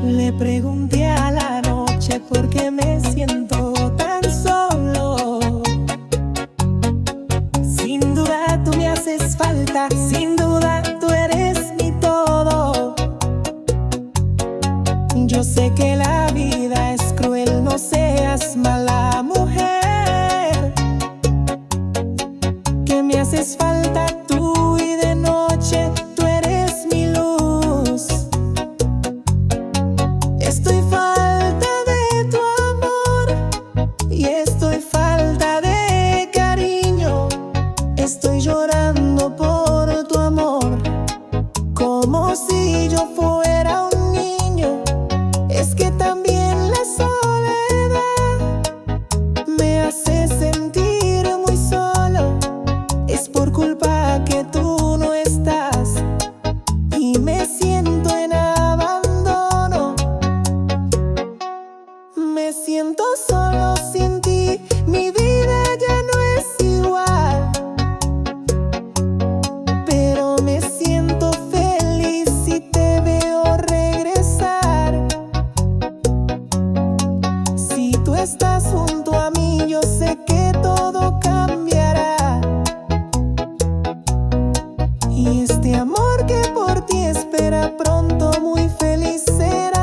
Le pregunté a la noche por qué me siento tan solo. Sin duda tú me haces falta, sin duda tú eres mi todo. Yo sé que la vida es cruel, no seas mala mujer, que me haces falta tú y de noche tú eres mi luz. Estoy falta de tu amor y estoy falta de cariño. Estoy llorando por tu amor, como si yo fuera un niño. Es que también la soledad me hace sentir muy solo. Es por culpa que tú no estás y me siento en abandono. Me siento solo sin ti, mi vida ya no es igual. Pero me siento feliz si te veo regresar. Si tú estás junto a mí, yo sé que todo cambiará. Y este amor que por ti espera pronto muy feliz será.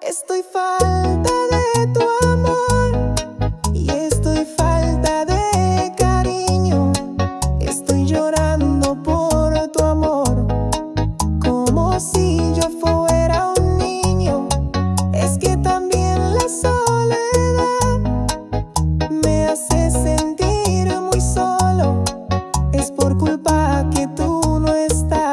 Estoy falta de tu amor y estoy falta de cariño. Estoy llorando por tu amor, como si yo fuera un niño. Es que también la soledad me hace sentir muy solo. Es por culpa que tú no estás.